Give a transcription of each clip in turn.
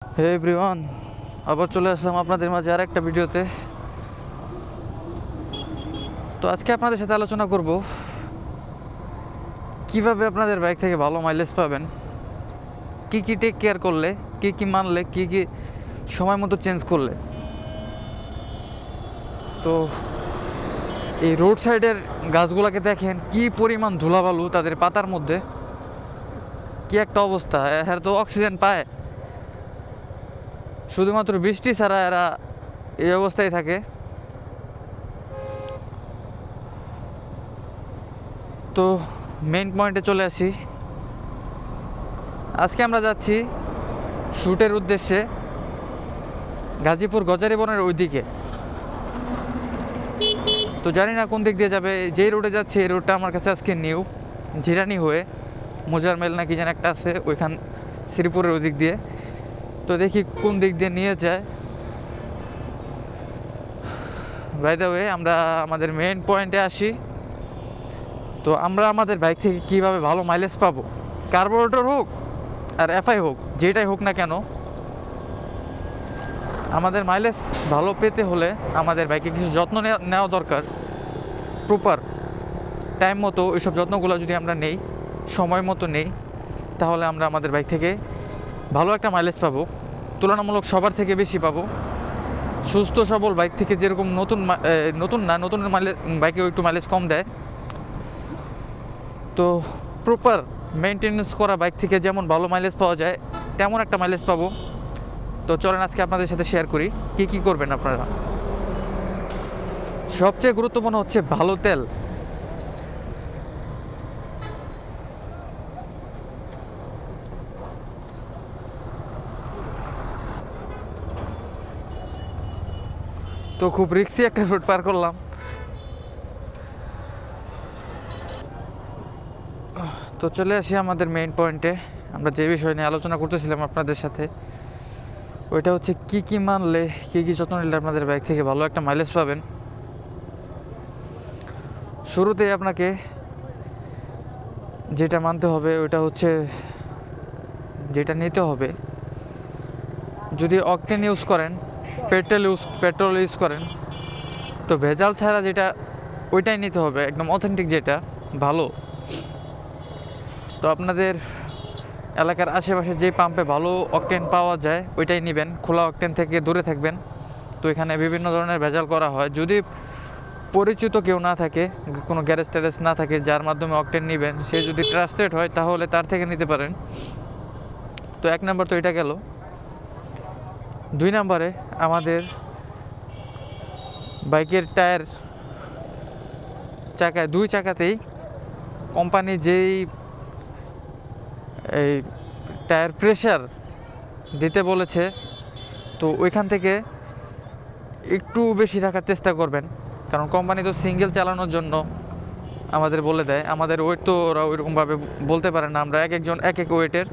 হে everyone, আবার চলে আসলাম আপনাদের মাঝে আর একটা ভিডিওতে। তো আজকে আপনাদের সাথে আলোচনা করব কিভাবে আপনাদের বাইক থেকে ভালো মাইলেজ পাবেন, কি কি টেক কেয়ার করলে, কি কি মানলে, কি কি সময় মতো চেঞ্জ করলে। তো এই রোড সাইডের গাছগুলোকে দেখেন কি পরিমাণ ধুলাবালু তাদের পাতার মধ্যে, কি একটা অবস্থা। এর তো অক্সিজেন পায়, শুধুমাত্র বৃষ্টি ছাড়া এরা এই অবস্থায় থাকে। তো মেইন পয়েন্টে চলে আসি। আজকে আমরা যাচ্ছি শ্যুটের উদ্দেশ্যে গাজীপুর গজারিবনের ওই দিকে। তো জানি না কোন দিক দিয়ে যাবে, যেই রোডে যাচ্ছে এই রোডটা আমার কাছে আজকে নিউ, জিরানি হয়ে মোজারমেল নাকি যেন একটা আছে ওইখান, শ্রীপুরের ওই দিক দিয়ে। তো দেখি কোন দিক দিয়ে নিয়ে যায়। বাই দ্য ওয়ে, আমরা আমাদের মেইন পয়েন্টে আসি। তো আমরা আমাদের বাইক থেকে কীভাবে ভালো মাইলেজ পাবো, কার্বোরেটর হোক আর এফআই হোক, যেটাই হোক না কেন, আমাদের মাইলেজ ভালো পেতে হলে আমাদের বাইকে কিছু যত্ন নেওয়া দরকার। প্রপার টাইম মতো ওইসব যত্নগুলো যদি আমরা নেই, সময় মতো নেই, তাহলে আমরা আমাদের বাইক থেকে ভালো একটা মাইলেজ পাবো, তুলনামূলক সবার থেকে বেশি পাবো। সুস্থ সবল বাইক থেকে যেরকম নতুন মাইলেজ বাইকে একটু মাইলেজ কম দেয়, তো প্রপার মেনটেনেন্স করা বাইক থেকে যেমন ভালো মাইলেজ পাওয়া যায় তেমন একটা মাইলেজ পাবো। তো চলেন আজকে আপনাদের সাথে শেয়ার করি কি কি করবেন আপনারা। সবচেয়ে গুরুত্বপূর্ণ হচ্ছে ভালো তেল। তো খুব রিস্কি একটা রোড পার করলাম। তো চলে আসি আমাদের মেইন পয়েন্টে। আমরা যে বিষয় নিয়ে আলোচনা করতেছিলাম আপনাদের সাথে, ওইটা হচ্ছে কি কি মানলে, কি কি যত্ন নিলে আপনাদের বাইক থেকে ভালো একটা মাইলেজ পাবেন। শুরুতেই আপনাকে যেটা মানতে হবে ওইটা হচ্ছে, যেটা নিতে হবে, যদি অকটেন ইউজ করেন, পেট্রোল ইউজ করেন, তো ভেজাল ছাড়া যেটা ওইটাই নিতে হবে, একদম অথেন্টিক যেটা ভালো। তো আপনাদের এলাকার আশেপাশে যে পাম্পে ভালো অকটেন পাওয়া যায় ওইটাই নেবেন, খোলা অকটেন থেকে দূরে থাকবেন। তো এখানে বিভিন্ন ধরনের ভেজাল করা হয়। যদি পরিচিত কেউ না থাকে, কোনো গ্যারেজ ট্যারেজ না থাকে যার মাধ্যমে অকটেন নেবেন, সে যদি ট্রাস্টেড হয় তাহলে তার থেকে নিতে পারেন। তো এক নম্বর তো এটা গেল। দুই নম্বরে আমাদের বাইকের টায়ার, চাকায় দুই চাকাতেই কোম্পানি যেই এই টায়ার প্রেশার দিতে বলেছে, তো ওইখান থেকে একটু বেশি রাখার চেষ্টা করবেন। কারণ কোম্পানি তো সিঙ্গেল চালানোর জন্য আমাদের বলে দেয়, আমাদের ওয়েট তো ওরা ওইরকমভাবে বলতে পারে না। আমরা এক এক ওয়েটের,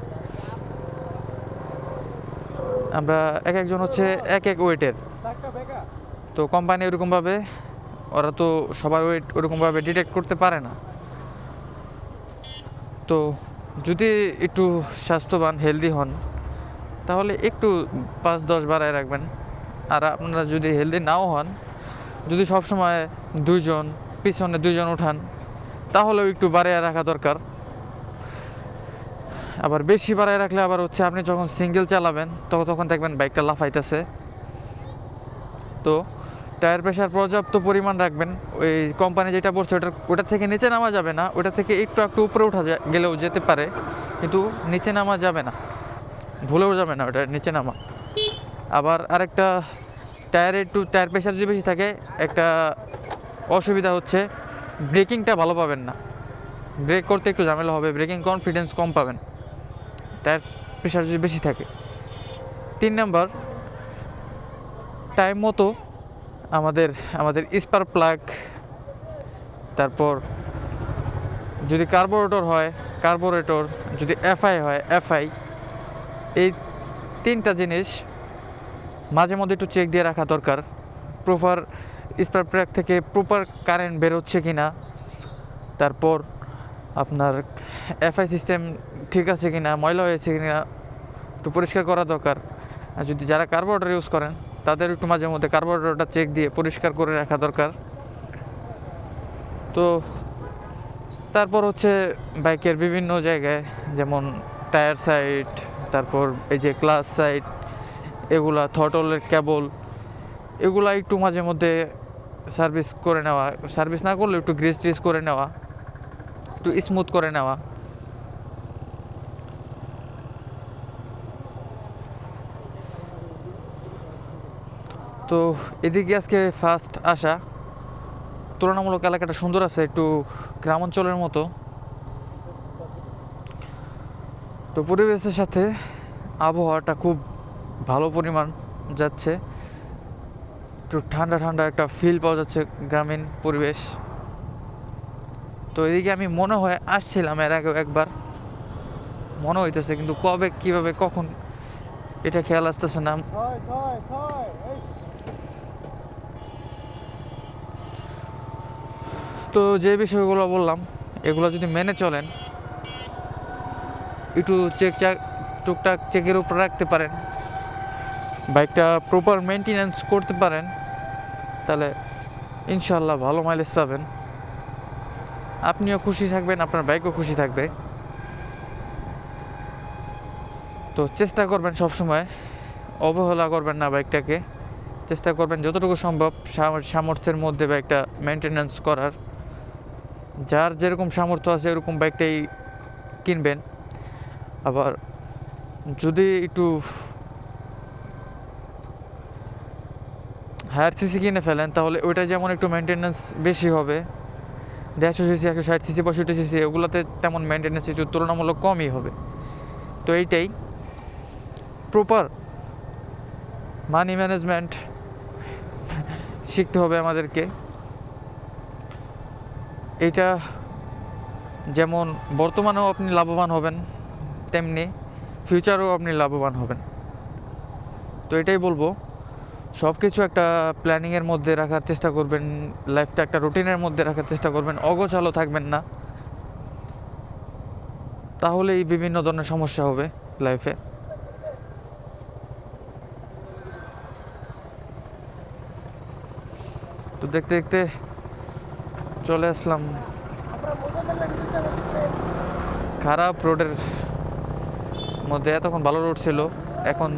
আমরা এক একজন হচ্ছে এক ওয়েটের। তো কোম্পানি ওরকমভাবে, ওরা তো সবার ওয়েট ওরকমভাবে ডিটেক্ট করতে পারে না। তো যদি একটু স্বাস্থ্যবান হেলদি হন তাহলে একটু 5-10 বাড়ায় রাখবেন। আর আপনারা যদি হেলদি নাও হন, যদি সবসময় দুইজন পিছনে দুইজন উঠান, তাহলেও একটু বাড়ায় রাখা দরকার। আবার বেশি বাড়ায় রাখলে আবার হচ্ছে আপনি যখন সিঙ্গেল চালাবেন তখন দেখবেন বাইকটা লাফাইতেছে। তো টায়ার প্রেশার পর্যাপ্ত পরিমাণ রাখবেন। ওই কোম্পানি যেটা বলছে ওটা থেকে নিচে নামা যাবে না, ওটা থেকে একটু উপরে ওঠা গেলেও যেতে পারে, কিন্তু নিচে নামা যাবে না, ভুলেও যাবে না ওটা নিচে নামা। আবার আরেকটা, টায়ার প্রেশার যদি বেশি থাকে একটা অসুবিধা হচ্ছে ব্রেকিংটা ভালো পাবেন না, ব্রেক করতে একটু ঝামেলা হবে, ব্রেকিং কনফিডেন্স কম পাবেন টায়ার প্রেশার যদি বেশি থাকে। 3 নাম্বার, টাইম মতো আমাদের স্পার্ক প্লাগ, তারপর যদি কার্বোরেটর, যদি এফআই হয় এফআই, এই 3টা জিনিস মাঝে মধ্যে একটু চেক দিয়ে রাখা দরকার। প্রপার স্পার্ক প্লাগ থেকে প্রপার কারেন্ট বেরোচ্ছে কি না, তারপর আপনার এফআই সিস্টেম ঠিক আছে কি না, ময়লা হয়েছে কি না একটু পরিষ্কার করা দরকার। আর যদি যারা কার্বোরেটর ইউজ করেন তাদের একটু মাঝে মধ্যে কার্বোরেটরটা চেক দিয়ে পরিষ্কার করে রাখা দরকার। তো তারপর হচ্ছে বাইকের বিভিন্ন জায়গায় যেমন টায়ার সাইড, তারপর এই যে ক্লাচ সাইড, এগুলা থ্রটলের কেবল, এগুলা একটু মাঝে মধ্যে সার্ভিস করে নেওয়া, সার্ভিস না করলে একটু গ্রিস ট্রিস করে নেওয়া, একটু স্মুথ করে নেওয়া। তো এদিকে আজকে ফার্স্ট আসা, তুলনামূলক এলাকাটা সুন্দর আছে, একটু গ্রামাঞ্চলের মতো। তো পরিবেশের সাথে আবহাওয়াটা খুব ভালো পরিমাণ যাচ্ছে, একটু ঠান্ডা ঠান্ডা একটা ফিল পাওয়া যাচ্ছে, গ্রামীণ পরিবেশ। তো এদিকে আমি মনে হয় আসছিলাম এর আগেও একবার, মনে হইতেছে, কিন্তু কবে কিভাবে কখন এটা খেয়াল আসতেছে না। তো যে বিষয়গুলো বললাম এগুলো যদি মেনে চলেন, একটু টুকটাক চেকের উপর রাখতে পারেন, বাইকটা প্রপার মেনটেনেন্স করতে পারেন, তাহলে ইনশাল্লাহ ভালো মাইলেজ পাবেন। আপনিও খুশি থাকবেন, আপনার বাইকও খুশি থাকবে। তো চেষ্টা করবেন সবসময় অবহেলা করবেন না বাইকটাকে, চেষ্টা করবেন যতটুকু সম্ভব সামর্থ্যের মধ্যে বাইকটা মেনটেনেন্স করার। যার যেরকম সামর্থ্য আছে এরকম বাইকটাই কিনবেন। আবার যদি একটু হায়ার সিসি কিনে ফেলেন তাহলে ওইটা যেমন একটু মেনটেনেন্স বেশি হবে, 150 সিসি 160 সিসি 65 সিসি ওগুলোতে তেমন মেনটেনেন্স একটু তুলনামূলক কমই হবে। তো এইটাই প্রপার মানি ম্যানেজমেন্ট শিখতে হবে আমাদেরকে। এটা যেমন বর্তমানেও আপনি লাভবান হবেন, তেমনি ফিউচারেও আপনি লাভবান হবেন। তো এটাই বলবো, সব কিছু একটা প্ল্যানিংয়ের মধ্যে রাখার চেষ্টা করবেন, লাইফটা একটা রুটিনের মধ্যে রাখার চেষ্টা করবেন, অগোছালো থাকবেন না, তাহলেই বিভিন্ন ধরনের সমস্যা হবে লাইফে। তো দেখতে দেখতে চলে আসলাম খারাপ রোডের মধ্যে। এতক্ষণ ভালো রোড ছিল, এখন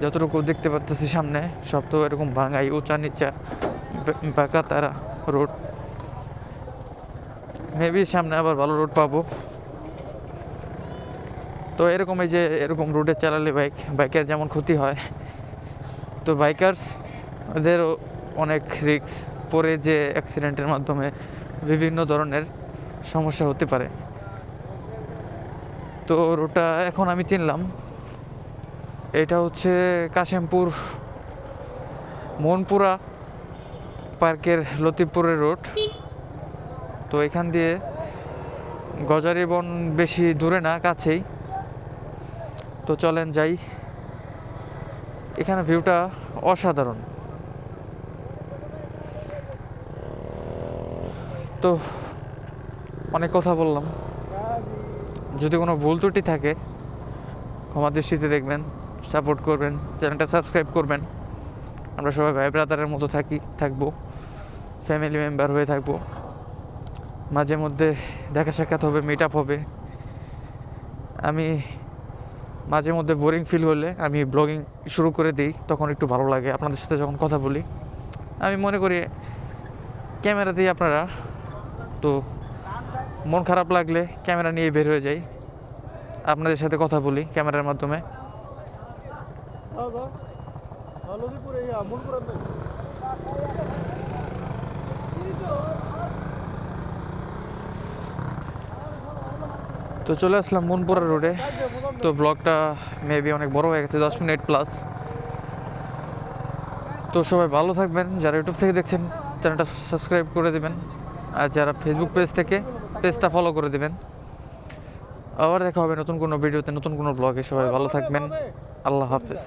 যতটুকু দেখতে পাচ্ছি সামনে সব তো এরকম ভাঙাই, উঁচা নিচা বাঁকা তারা রোড। মেবি সামনে আবার ভালো রোড পাবো। তো এরকম এই যে এরকম রোডে চালালে বাইকের যেমন ক্ষতি হয়, তো বাইকার্সদেরও অনেক রিস্ক পড়ে, যে অ্যাক্সিডেন্টের মাধ্যমে বিভিন্ন ধরনের সমস্যা হতে পারে। তো রোডটা এখন আমি চিনলাম, এটা হচ্ছে কাশিমপুর মনপুরা পার্কের লতিফপুরের রোড। তো এখান দিয়ে গজারি বন বেশি দূরে না, কাছেই। তো চলেন যাই, এখানে ভিউটা অসাধারণ। তো অনেক কথা বললাম, যদি কোনো ভুল ত্রুটি থাকে ক্ষমা দৃষ্টিতে দেখবেন, সাপোর্ট করবেন, চ্যানেলটা সাবস্ক্রাইব করবেন। আমরা সবাই ভাই ব্রাদারের মতো থাকবো, ফ্যামিলি মেম্বার হয়ে থাকবো। মাঝে মধ্যে দেখা সাক্ষাৎ হবে, মিট আপ হবে। আমি মাঝে মধ্যে বোরিং ফিল হলে আমি ব্লগিং শুরু করে দিই, তখন একটু ভালো লাগে আপনাদের সাথে যখন কথা বলি। আমি মনে করি ক্যামেরা দিয়ে আপনারা, তো মন খারাপ লাগলে ক্যামেরা নিয়ে বের হয়ে যাই, আপনাদের সাথে কথা বলি ক্যামেরার মাধ্যমে। তো চলে আসলাম মনপুরা রোডে। তো ব্লগটা মেবি অনেক বড় হয়ে গেছে, 10 মিনিট প্লাস। তো সবাই ভালো থাকবেন, যারা ইউটিউব থেকে দেখছেন চ্যানেলটা সাবস্ক্রাইব করে দেবেন, আর যারা ফেসবুক পেজ থেকে পেজটা ফলো করে দেবেন। আবার দেখা হবে নতুন কোনো ভিডিওতে, নতুন কোনো ব্লগে। সবাই ভালো থাকবেন, আল্লাহ হাফেজ।